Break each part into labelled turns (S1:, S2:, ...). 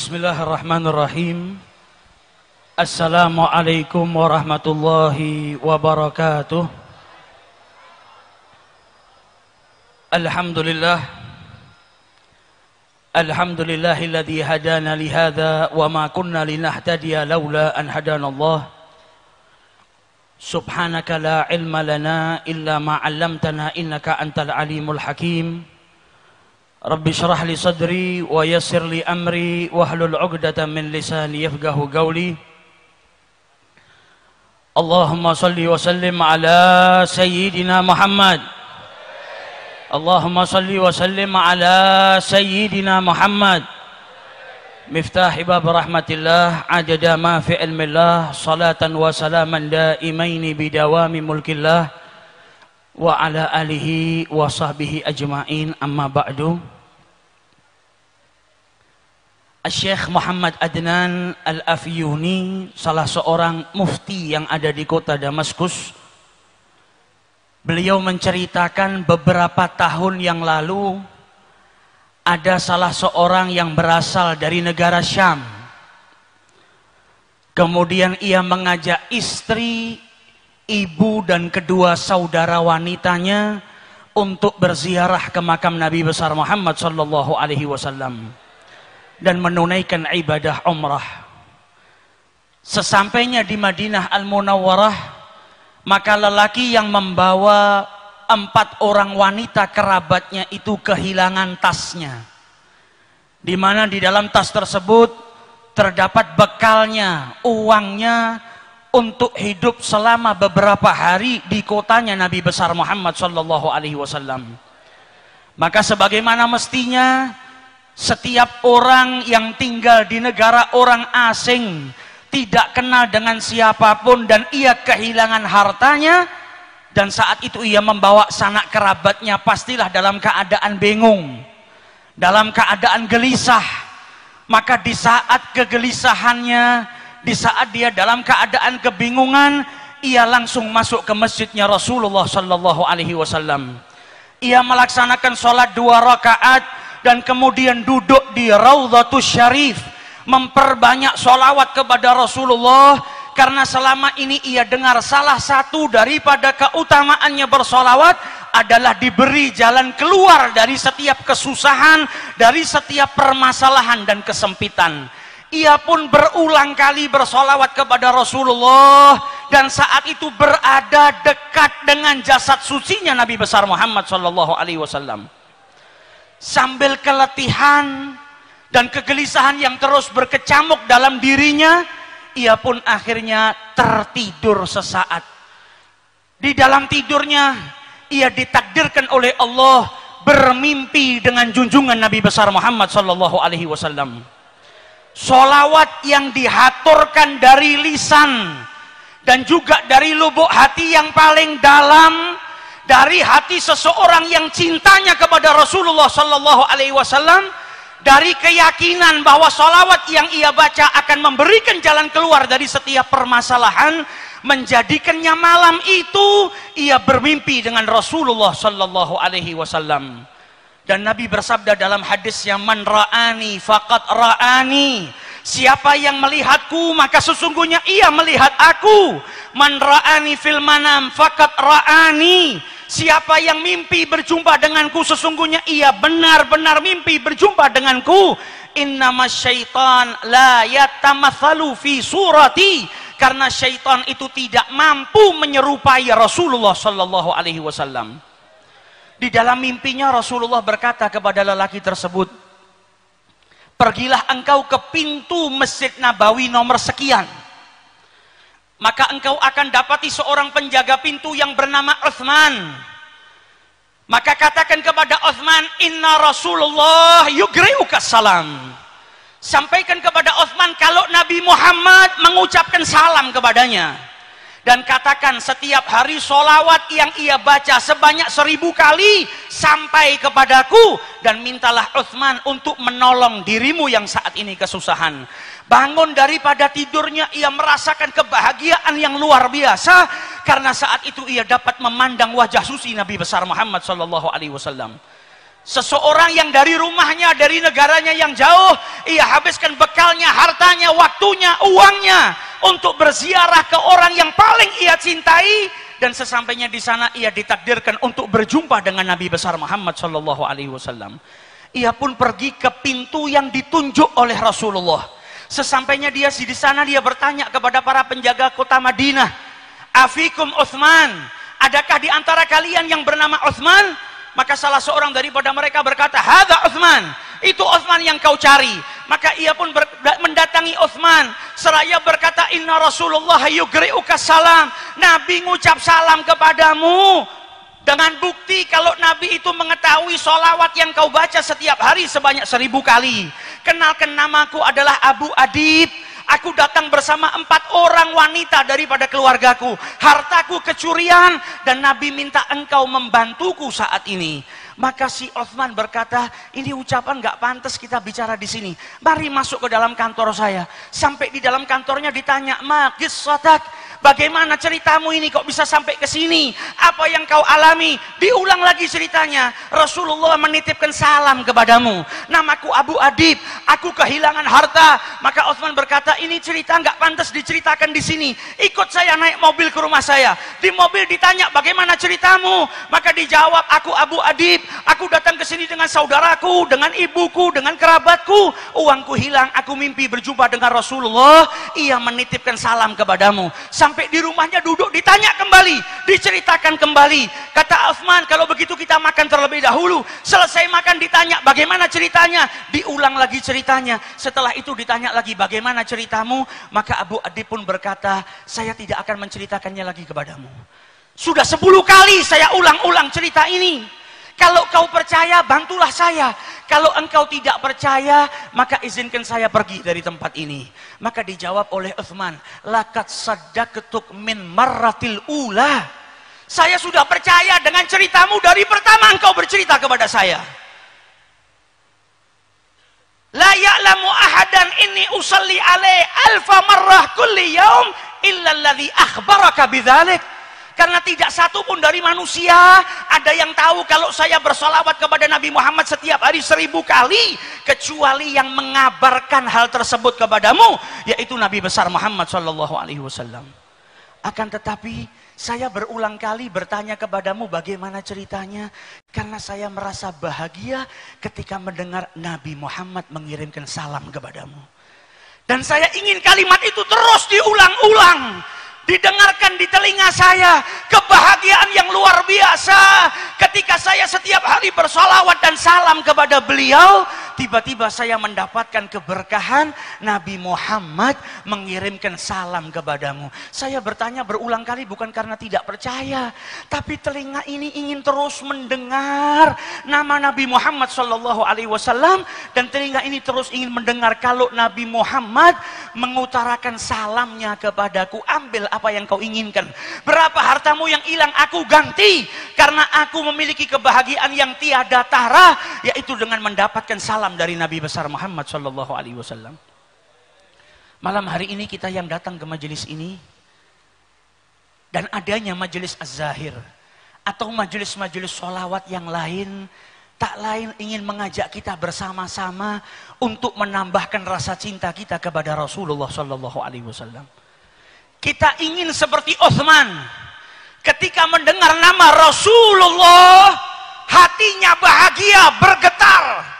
S1: Bismillahirrahmanirrahim. Assalamualaikum warahmatullahi wabarakatuh. Alhamdulillah. Alhamdulillahilladzi hadana li hadza wa ma kunna linahtadiya laula an hadanallah. Subhanaka la ilma lana illa ma 'allamtana innaka antal alimul hakim. Rabbi syrah li sadri wa yassir li amri wahlul 'uqdatam min lisani yafqahu qawli. Allahumma salli wa sallim ala sayyidina Muhammad. Allahumma salli wa sallim ala sayyidina Muhammad. Miftahi bab rahmatillah adada ma fi ilmillah salatan wa salaman daimaini bidawami mulkillah wa ala alihi wa sahbihi ajma'in, amma ba'du. Syekh Muhammad Adnan Al-Afyuni, salah seorang mufti yang ada di kota Damaskus, beliau menceritakan beberapa tahun yang lalu ada salah seorang yang berasal dari negara Syam. Kemudian ia mengajak istri, ibu dan kedua saudara wanitanya untuk berziarah ke makam Nabi besar Muhammad sallallahu alaihi wasallam dan menunaikan ibadah umrah. Sesampainya di Madinah Al-Munawwarah, maka lelaki yang membawa 4 orang wanita kerabatnya itu kehilangan tasnya, di mana di dalam tas tersebut terdapat bekalnya, uangnya untuk hidup selama beberapa hari di kotanya Nabi besar Muhammad sallallahu alaihi wasallam. Maka sebagaimana mestinya setiap orang yang tinggal di negara orang asing, tidak kenal dengan siapapun, dan ia kehilangan hartanya, dan saat itu ia membawa sanak kerabatnya, pastilah dalam keadaan bingung, dalam keadaan gelisah. Maka di saat kegelisahannya, di saat dia dalam keadaan kebingungan, ia langsung masuk ke masjidnya Rasulullah sallallahu alaihi wasallam. Ia melaksanakan sholat 2 rakaat dan kemudian duduk di Raudhatus Syarif, memperbanyak sholawat kepada Rasulullah, karena selama ini ia dengar salah satu daripada keutamaannya bersolawat adalah diberi jalan keluar dari setiap kesusahan, dari setiap permasalahan dan kesempitan. Ia pun berulang kali bersolawat kepada Rasulullah, dan saat itu berada dekat dengan jasad sucinya Nabi besar Muhammad sallallahu alaihi wasallam. Sambil keletihan dan kegelisahan yang terus berkecamuk dalam dirinya, ia pun akhirnya tertidur sesaat. Di dalam tidurnya ia ditakdirkan oleh Allah bermimpi dengan junjungan Nabi besar Muhammad sallallahu alaihi wasallam. Sholawat yang dihaturkan dari lisan dan juga dari lubuk hati yang paling dalam, dari hati seseorang yang cintanya kepada Rasulullah sallallahu alaihi wasallam, dari keyakinan bahwa sholawat yang ia baca akan memberikan jalan keluar dari setiap permasalahan, menjadikannya malam itu ia bermimpi dengan Rasulullah sallallahu alaihi wasallam. Dan Nabi bersabda dalam hadis yang, man ra'ani faqad ra'ani, siapa yang melihatku maka sesungguhnya ia melihat aku. Man ra'ani fil manam faqad ra'ani, siapa yang mimpi berjumpa denganku sesungguhnya ia benar-benar mimpi berjumpa denganku. Innamas syaitan la yatamatsalu fi surati, karena syaitan itu tidak mampu menyerupai Rasulullah sallallahu alaihi wasallam. Di dalam mimpinya Rasulullah berkata kepada lelaki tersebut, pergilah engkau ke pintu Masjid Nabawi nomor sekian, maka engkau akan dapati seorang penjaga pintu yang bernama Utsman. Maka katakan kepada Utsman, inna Rasulullah yugri'uka salam. Sampaikan kepada Utsman kalau Nabi Muhammad mengucapkan salam kepadanya. Dan katakan setiap hari sholawat yang ia baca sebanyak 1000 kali sampai kepadaku, dan mintalah Utsman untuk menolong dirimu yang saat ini kesusahan. Bangun daripada tidurnya, ia merasakan kebahagiaan yang luar biasa, karena saat itu ia dapat memandang wajah suci Nabi besar Muhammad sallallahu alaihi wasallam. Seseorang yang dari rumahnya, dari negaranya yang jauh, ia habiskan bekalnya, hartanya, waktunya, uangnya untuk berziarah ke orang yang paling ia cintai, dan sesampainya di sana ia ditakdirkan untuk berjumpa dengan Nabi besar Muhammad sallallahu alaihi wasallam. Ia pun pergi ke pintu yang ditunjuk oleh Rasulullah. Sesampainya dia di sana, dia bertanya kepada para penjaga kota Madinah, "Afikum Utsman? Adakah di antara kalian yang bernama Utsman?" Maka salah seorang daripada mereka berkata, "Hadza Utsman." Itu Utsman yang kau cari. Maka ia pun mendatangi Utsman seraya berkata, "Inna Rasulullah yugri'uka salam." Nabi ngucap salam kepadamu. Dengan bukti kalau Nabi itu mengetahui sholawat yang kau baca setiap hari sebanyak 1000 kali. Kenalkan, namaku adalah Abu Adib. Aku datang bersama 4 orang wanita daripada keluargaku. Hartaku kecurian dan Nabi minta engkau membantuku saat ini. Maka si Utsman berkata, "Ini ucapan gak pantas kita bicara di sini. Mari masuk ke dalam kantor saya." Sampai di dalam kantornya ditanya, "Ma qissatak?" Bagaimana ceritamu ini kok bisa sampai ke sini? Apa yang kau alami? Diulang lagi ceritanya. Rasulullah menitipkan salam kepadamu. Namaku Abu Adib. Aku kehilangan harta. Maka Utsman berkata, "Ini cerita nggak pantas diceritakan di sini. Ikut saya naik mobil ke rumah saya." Di mobil ditanya, "Bagaimana ceritamu?" Maka dijawab, "Aku Abu Adib. Aku datang ke sini dengan saudaraku, dengan ibuku, dengan kerabatku. Uangku hilang. Aku mimpi berjumpa dengan Rasulullah. Ia menitipkan salam kepadamu." Sampai di rumahnya duduk, ditanya kembali, diceritakan kembali. Kata Utsman, "Kalau begitu kita makan terlebih dahulu." Selesai makan ditanya, "Bagaimana ceritanya?" Diulang lagi ceritanya. Setelah itu ditanya lagi, "Bagaimana ceritamu?" Maka Abu Adib pun berkata, "Saya tidak akan menceritakannya lagi kepadamu. Sudah 10 kali saya ulang-ulang cerita ini. Kalau kau percaya, bantulah saya. Kalau engkau tidak percaya, maka izinkan saya pergi dari tempat ini." Maka dijawab oleh Utsman, "Laqad saddaqtuk min marratil ula." Saya sudah percaya dengan ceritamu dari pertama engkau bercerita kepada saya. "La ya'lamu ahadan inni usalli alaihi alfa marrah kulli yaum illa alladhi akhbaraka bidzalik." Karena tidak satu pun dari manusia ada yang tahu kalau saya bersolawat kepada Nabi Muhammad setiap hari 1000 kali, kecuali yang mengabarkan hal tersebut kepadamu, yaitu Nabi besar Muhammad sallallahu alaihi wasallam. Akan tetapi saya berulang kali bertanya kepadamu bagaimana ceritanya, karena saya merasa bahagia ketika mendengar Nabi Muhammad mengirimkan salam kepadamu. Dan saya ingin kalimat itu terus diulang-ulang, didengarkan di telinga saya. Kebahagiaan yang luar biasa ketika saya setiap hari bersolawat dan salam kepada beliau. Tiba-tiba saya mendapatkan keberkahan, Nabi Muhammad mengirimkan salam kepadamu. Saya bertanya berulang kali bukan karena tidak percaya, tapi telinga ini ingin terus mendengar nama Nabi Muhammad sallallahu alaihi wasallam, dan telinga ini terus ingin mendengar kalau Nabi Muhammad mengutarakan salamnya kepadaku. Ambil apa yang kau inginkan. Berapa hartamu yang hilang aku ganti, karena aku memiliki kebahagiaan yang tiada tara, yaitu dengan mendapatkan salam dari Nabi besar Muhammad sallallahu alaihi wasallam. Malam hari ini kita yang datang ke majelis ini, dan adanya majelis Az-Zahir atau majelis-majelis sholawat yang lain, tak lain ingin mengajak kita bersama-sama untuk menambahkan rasa cinta kita kepada Rasulullah sallallahu alaihi wasallam. Kita ingin seperti Utsman, ketika mendengar nama Rasulullah, hatinya bahagia, bergetar.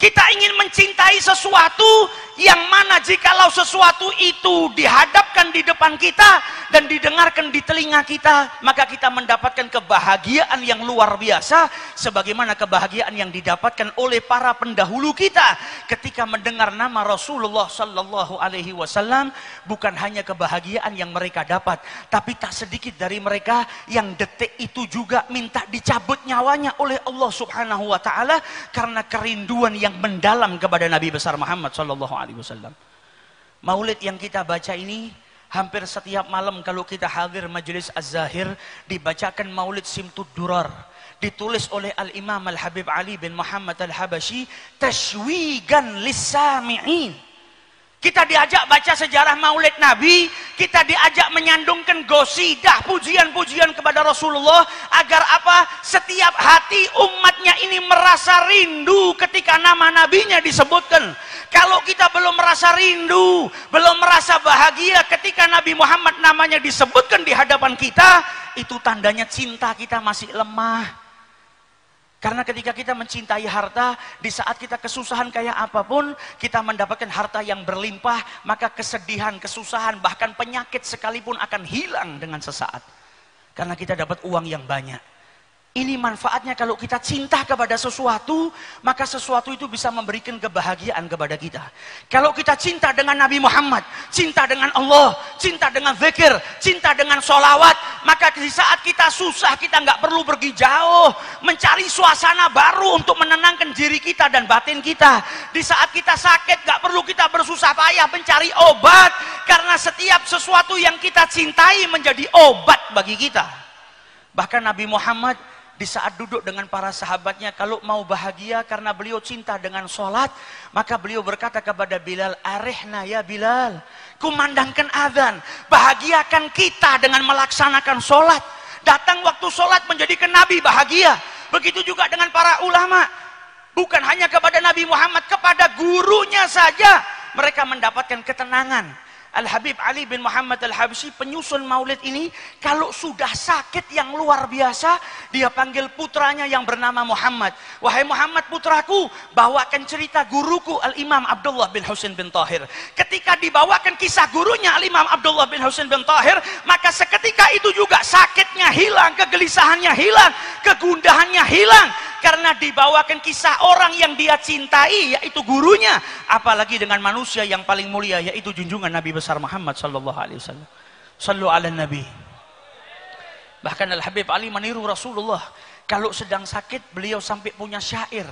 S1: Kita ingin mencintai sesuatu yang mana jikalau sesuatu itu dihadapkan di depan kita dan didengarkan di telinga kita, maka kita mendapatkan kebahagiaan yang luar biasa, sebagaimana kebahagiaan yang didapatkan oleh para pendahulu kita ketika mendengar nama Rasulullah sallallahu alaihi wasallam. Bukan hanya kebahagiaan yang mereka dapat, tapi tak sedikit dari mereka yang detik itu juga minta dicabut nyawanya oleh Allah subhanahu wa ta'ala karena kerinduan yang mendalam kepada Nabi besar Muhammad sallallahu alaihi wasallam. Maulid yang kita baca ini, hampir setiap malam kalau kita hadir majelis Az-Zahir, dibacakan Maulid Simtud Durar, ditulis oleh Al-Imam Al-Habib Ali bin Muhammad Al-Habashi, tashwigan lis-sami'in. Kita diajak baca sejarah Maulid Nabi, Kita diajak menyandungkan gosidah, pujian-pujian kepada Rasulullah. Agar apa? Setiap hati umatnya ini merasa rindu ketika nama nabinya disebutkan. Kalau kita belum merasa rindu, belum merasa bahagia ketika Nabi Muhammad namanya disebutkan di hadapan kita, itu tandanya cinta kita masih lemah. Karena ketika kita mencintai harta, di saat kita kesusahan kayak apapun, kita mendapatkan harta yang berlimpah, maka kesedihan, kesusahan, bahkan penyakit sekalipun akan hilang dengan sesaat. Karena kita dapat uang yang banyak. Ini manfaatnya kalau kita cinta kepada sesuatu, maka sesuatu itu bisa memberikan kebahagiaan kepada kita. Kalau kita cinta dengan Nabi Muhammad, cinta dengan Allah, cinta dengan zikir, cinta dengan sholawat, maka di saat kita susah, kita nggak perlu pergi jauh, mencari suasana baru untuk menenangkan diri kita dan batin kita. Di saat kita sakit, nggak perlu kita bersusah payah mencari obat, karena setiap sesuatu yang kita cintai menjadi obat bagi kita. Bahkan Nabi Muhammad di saat duduk dengan para sahabatnya, kalau mau bahagia karena beliau cinta dengan sholat, maka beliau berkata kepada Bilal, arihna ya Bilal, kumandangkan azan, bahagiakan kita dengan melaksanakan sholat. Datang waktu sholat menjadikan Nabi bahagia. Begitu juga dengan para ulama. Bukan hanya kepada Nabi Muhammad, kepada gurunya saja mereka mendapatkan ketenangan. Al-Habib Ali bin Muhammad Al-Habsyi, penyusun maulid ini, kalau sudah sakit yang luar biasa, dia panggil putranya yang bernama Muhammad. Wahai Muhammad putraku, bawakan cerita guruku Al-Imam Abdullah bin Husain bin Tahir. Ketika dibawakan kisah gurunya Al-Imam Abdullah bin Husain bin Tahir, maka seketika itu juga sakitnya hilang, kegelisahannya hilang, kegundahannya hilang. Karena dibawakan kisah orang yang dia cintai, yaitu gurunya. Apalagi dengan manusia yang paling mulia, yaitu junjungan Nabi besar Muhammad sallallahu alaihi wasallam. Sallu ala Nabi. Bahkan Al-Habib Ali meniru Rasulullah. Kalau sedang sakit, beliau sampai punya syair.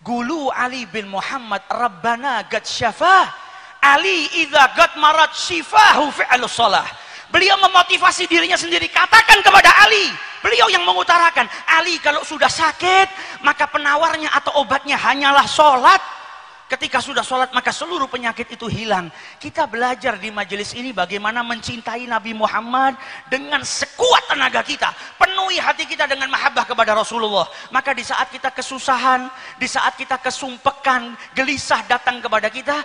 S1: Gulu Ali bin Muhammad Rabbana gad syafah, Ali idza gad marat syifahu fi'lus shalah. Beliau memotivasi dirinya sendiri. Katakan kepada Ali, beliau yang mengutarakan, Ali kalau sudah sakit, maka penawarnya atau obatnya hanyalah sholat. Ketika sudah sholat, maka seluruh penyakit itu hilang. Kita belajar di majelis ini bagaimana mencintai Nabi Muhammad dengan sekuat tenaga kita. Penuhi hati kita dengan mahabbah kepada Rasulullah. Maka di saat kita kesusahan, di saat kita kesumpekan, gelisah datang kepada kita,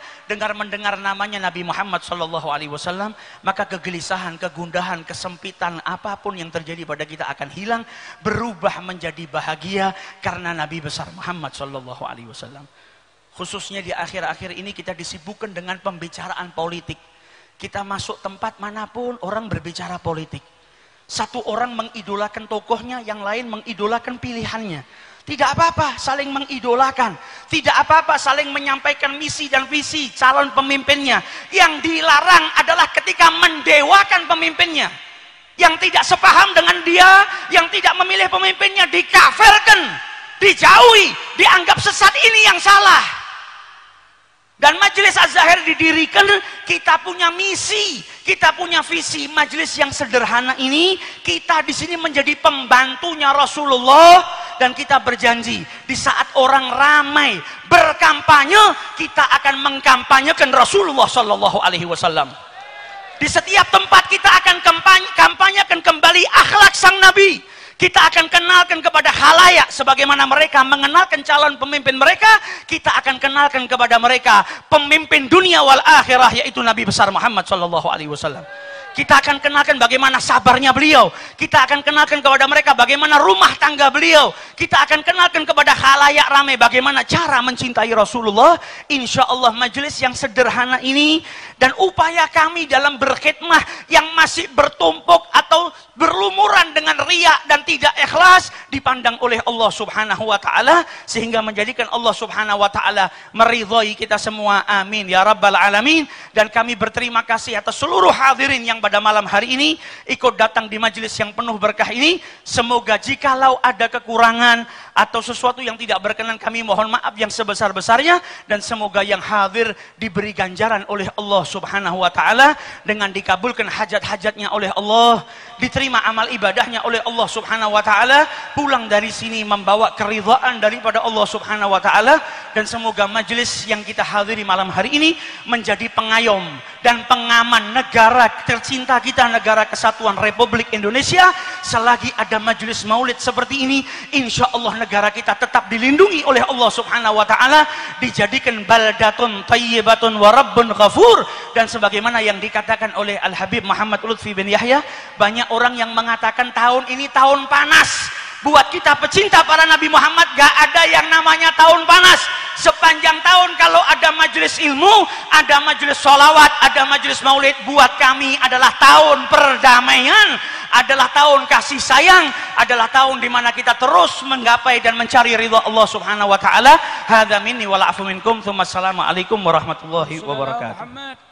S1: mendengar namanya Nabi Muhammad SAW, maka kegelisahan, kegundahan, kesempitan, apapun yang terjadi pada kita akan hilang, berubah menjadi bahagia karena Nabi besar Muhammad SAW. Khususnya di akhir-akhir ini kita disibukkan dengan pembicaraan politik. Kita masuk tempat manapun orang berbicara politik. Satu orang mengidolakan tokohnya, yang lain mengidolakan pilihannya. Tidak apa-apa saling mengidolakan. Tidak apa-apa saling menyampaikan misi dan visi calon pemimpinnya. Yang dilarang adalah ketika mendewakan pemimpinnya. Yang tidak sepaham dengan dia, yang tidak memilih pemimpinnya, dikafirkan, dijauhi, dianggap sesat, ini yang salah. Dan Majelis Az-Zahir didirikan, kita punya misi, kita punya visi. Majelis yang sederhana ini, kita di sini menjadi pembantunya Rasulullah, dan kita berjanji di saat orang ramai berkampanye, kita akan mengkampanyekan Rasulullah Sallallahu Alaihi Wasallam. Di setiap tempat kita akan kampanyekan kembali akhlak sang Nabi. Kita akan kenalkan kepada khalayak sebagaimana mereka mengenalkan calon pemimpin mereka, kita akan kenalkan kepada mereka pemimpin dunia wal akhirah, yaitu Nabi besar Muhammad sallallahu alaihi wasallam. Kita akan kenalkan bagaimana sabarnya beliau. Kita akan kenalkan kepada mereka bagaimana rumah tangga beliau. Kita akan kenalkan kepada khalayak ramai bagaimana cara mencintai Rasulullah. Insya Allah majelis yang sederhana ini dan upaya kami dalam berkhidmah yang masih bertumpuk atau berlumuran dengan riya dan tidak ikhlas dipandang oleh Allah Subhanahu wa taala, sehingga menjadikan Allah Subhanahu wa taala meridhai kita semua. Amin ya rabbal alamin. Dan kami berterima kasih atas seluruh hadirin yang pada malam hari ini ikut datang di majelis yang penuh berkah ini. Semoga jikalau ada kekurangan atau sesuatu yang tidak berkenan, kami mohon maaf yang sebesar-besarnya, dan semoga yang hadir diberi ganjaran oleh Allah Subhanahu wa taala dengan dikabulkan hajat-hajatnya oleh Allah, diterima amal ibadahnya oleh Allah Subhanahu wa taala, pulang dari sini membawa keridhaan daripada Allah Subhanahu wa taala, dan semoga majelis yang kita hadiri malam hari ini menjadi pengayom dan pengaman negara tercinta kita, negara kesatuan Republik Indonesia. Selagi ada majelis maulid seperti ini, insya Allah negara kita tetap dilindungi oleh Allah Subhanahu wa taala, dijadikan baldatun thayyibatun wa rabbun ghafur. Dan sebagaimana yang dikatakan oleh Al-Habib Muhammad Lutfi bin Yahya, banyak orang yang mengatakan tahun ini tahun panas. Buat kita pecinta para Nabi Muhammad, gak ada yang namanya tahun panas. Sepanjang tahun kalau ada majelis ilmu, ada majelis sholawat, ada majelis maulid, buat kami adalah tahun perdamaian, adalah tahun kasih sayang, adalah tahun dimana kita terus menggapai dan mencari ridha Allah Subhanahu wa taala. Hadza minni wal afu minkum. Assalamualaikum warahmatullahi wabarakatuh.